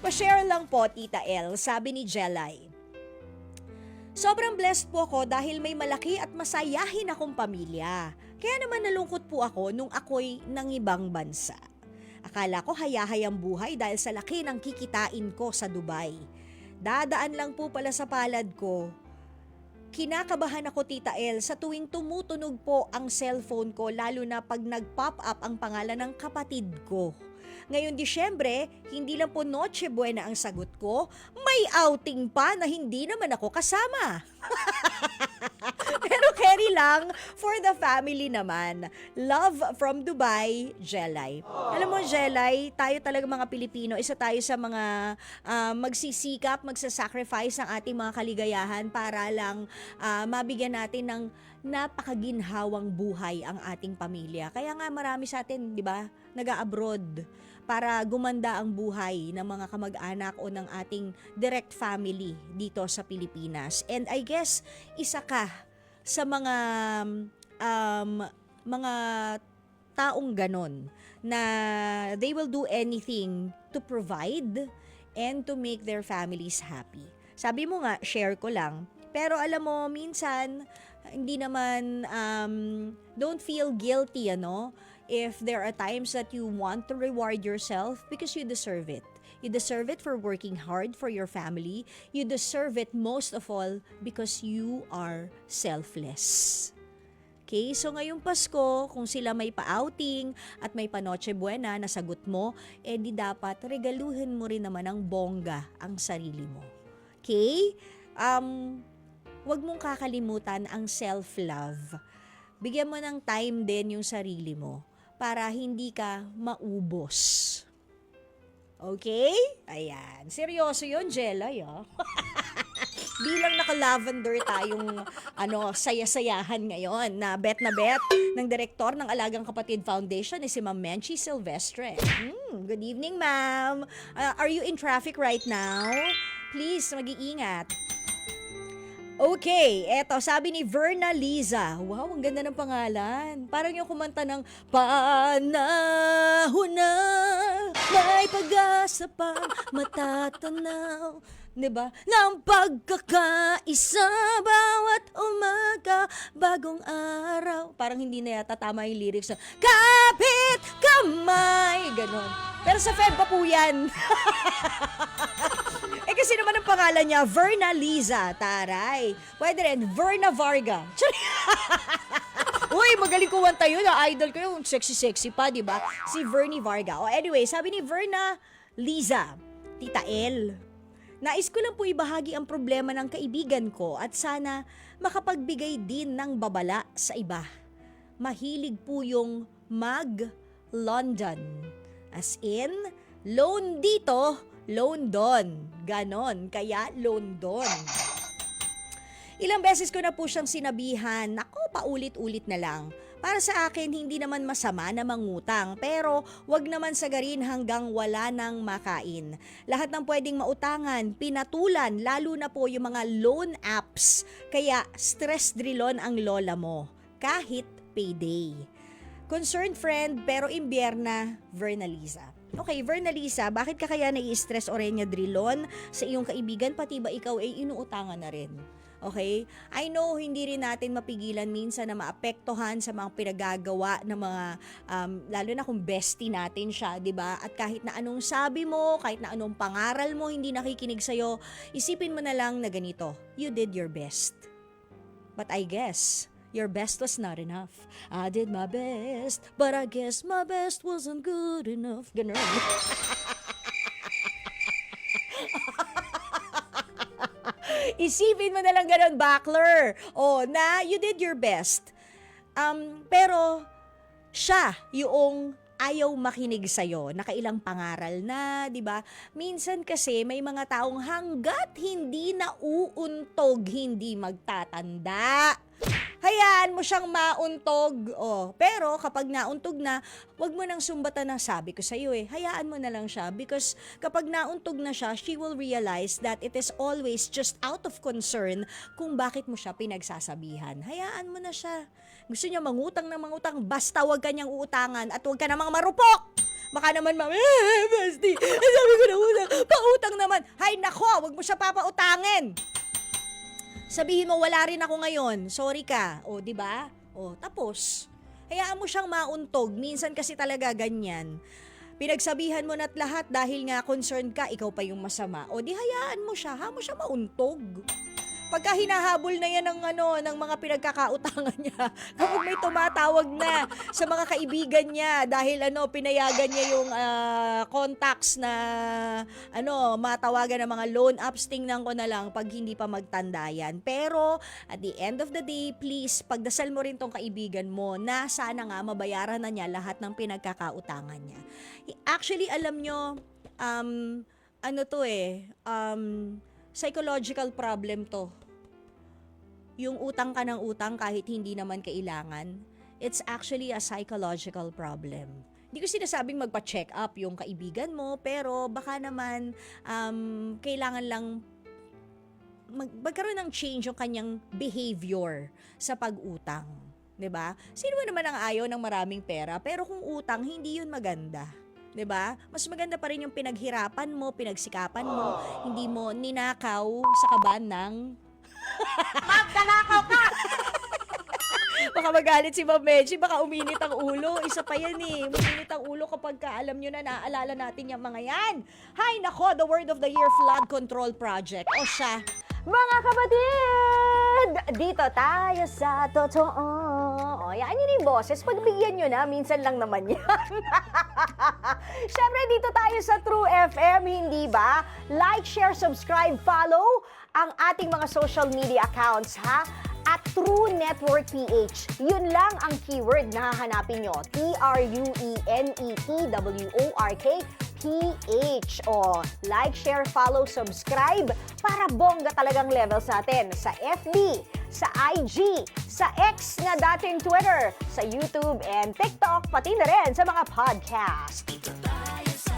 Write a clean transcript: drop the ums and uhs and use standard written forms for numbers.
Pa-share lang po, Tita El, sabi ni Jelay. Sobrang blessed po ako dahil may malaki at masayahin akong pamilya. Kaya naman nalungkot po ako nung ako'y nang ibang bansa. Akala ko hayahayang buhay dahil sa laki ng kikitain ko sa Dubai. Dadaan lang po pala sa palad ko. Kinakabahan ako, Tita El, sa tuwing tumutunog po ang cellphone ko lalo na pag nag-pop up ang pangalan ng kapatid ko. Ngayon Disyembre, hindi lang po Noche Buena ang sagot ko, may outing pa na hindi naman ako kasama. Pero carry lang for the family naman. Love from Dubai, Jelay. Alam mo, Jelay, tayo talaga mga Pilipino, isa tayo sa mga magsisikap, magsasacrifice ng ating mga kaligayahan para lang mabigyan natin ng napakaginhawang buhay ang ating pamilya. Kaya nga marami sa atin, di ba, nag-abroad para gumanda ang buhay ng mga kamag-anak o ng ating direct family dito sa Pilipinas. And I guess, isa ka sa mga taong ganon na they will do anything to provide and to make their families happy. Sabi mo nga, share ko lang. Pero alam mo, minsan, hindi naman, don't feel guilty, if there are times that you want to reward yourself because you deserve it. You deserve it for working hard for your family. You deserve it most of all because you are selfless. Okay, so ngayong Pasko, kung sila may pa-outing at may pa-Noche Buena na sagot mo, di dapat regaluhin mo rin naman ng bongga ang sarili mo. Okay? Huwag mong kakalimutan ang self-love. Bigyan mo ng time din yung sarili mo para hindi ka maubos. Okay? Ayan. Seryoso yun, Jelay, Bilang naka-lavender tayong saya-sayahan ngayon na bet ng direktor ng Alagang Kapatid Foundation si Ma'am Menchi Silvestre. Good evening, ma'am. Are you in traffic right now? Please, mag-iingat. Okay, eto, sabi ni Verna Liza. Wow, ang ganda ng pangalan. Parang yung kumanta ng Panahon na may pag-asa pang matatanaw. Diba? Ng pagkakaisa bawat umaga, bagong araw. Parang hindi na yata tama yung lyrics na kapit kamay, ganon. Pero sa Feb pa po yan. Kasi naman ang pangalan niya, Verna Liza. Taray. Pwede rin, Verna Varga. Uy, magaling kumanta yun. Idol ko yung sexy-sexy pa, di ba? Si Vernie Varga. Anyway, sabi ni Verna Liza, Tita El, nais ko lang po ibahagi ang problema ng kaibigan ko at sana makapagbigay din ng babala sa iba. Mahilig po yung mag-London. As in, loan dito, loan doon. Ganon, kaya loan doon. Ilang beses ko na po siyang sinabihan, ako paulit-ulit na lang. Para sa akin, hindi naman masama na mangutang, pero wag naman sagarin hanggang wala nang makain. Lahat ng pwedeng mautangan, pinatulan, lalo na po yung mga loan apps. Kaya stress drillon ang lola mo, kahit payday. Concerned friend, pero imbierna, Verna Liza. Okay, Verna Liza, bakit ka kaya nai-stress o renya drilon sa iyong kaibigan, pati ba ikaw ay inuutangan na rin? Okay? I know hindi rin natin mapigilan minsan na maapektuhan sa mga pinagagawa ng mga, lalo na kung bestie natin siya, di ba? At kahit na anong sabi mo, kahit na anong pangaral mo, hindi nakikinig sa'yo, isipin mo na lang na ganito, you did your best. But I guess, your best was not enough. I did my best, but I guess my best wasn't good enough. Ganun. Isipin mo na lang ganun, Backler. Na you did your best. Pero, siya yung ayaw makinig sa'yo, nakailang pangaral na, di ba? Minsan kasi may mga taong hanggat hindi nauuntog, hindi magtatanda. Hayaan mo siyang mauntog. Pero kapag nauntog na, wag mo nang sumbatan ng sabi ko sa iyo hayaan mo na lang siya because kapag nauntog na siya, she will realize that it is always just out of concern kung bakit mo siya pinagsasabihan. Hayaan mo na siya. Gusto niya mangutang ng mangutang, basta wag kanyang uutangan at wag ka namang marupok. Baka naman bestie, sabi ko na utang, wag mo siya papautangin. Sabihin mo, wala rin ako ngayon. Sorry ka. O, di ba? O, tapos. Hayaan mo siyang mauntog. Minsan kasi talaga ganyan. Pinagsabihan mo na't lahat dahil nga concerned ka, ikaw pa yung masama. O, di hayaan mo siya. Ha mo siya mauntog. Pagka hinahabol na yan ng mga pinagkakautangan niya, kapag may tumatawag na sa mga kaibigan niya dahil pinayagan niya yung contacts na matawagan ng mga loan apps, tingnan ko na lang pag hindi pa magtanda yan. Pero at the end of the day, please, pagdasal mo rin tong kaibigan mo na sana nga mabayaran na niya lahat ng pinagkakautangan niya. Actually, alam nyo, psychological problem to. Yung utang ka ng utang kahit hindi naman kailangan, it's actually a psychological problem. Hindi ko sinasabing magpa-check up yung kaibigan mo, pero baka naman kailangan lang magkaroon ng change yung kanyang behavior sa pag-utang. 'Di ba? Sino ba naman ang ayaw ng maraming pera, pero kung utang, hindi yun maganda. 'Di ba? Mas maganda pa rin yung pinaghirapan mo, pinagsikapan mo, hindi mo ninakaw sa kaban ng Magdanakaw ka! baka magalit si Ma'am Medji, baka uminit ang ulo. Isa pa yan eh. Uminit ang ulo kapag alam nyo na naaalala natin yung mga yan. Hay nako, the word of the year, flood control project. O siya. Mga kapatid! Dito tayo sa totoo. O, yan yun yung boses. Pagbigyan nyo na, minsan lang naman yan. Siyempre, dito tayo sa True FM, hindi ba? Like, share, subscribe, follow ang ating mga social media accounts, ha? At True Network PH. Yun lang ang keyword na hahanapin nyo. TrueNetwork PH. O, like, share, follow, subscribe para bongga talagang level sa atin. Sa FB, sa IG, sa X na dating Twitter, sa YouTube and TikTok, pati na rin sa mga podcast. Dito tayo sa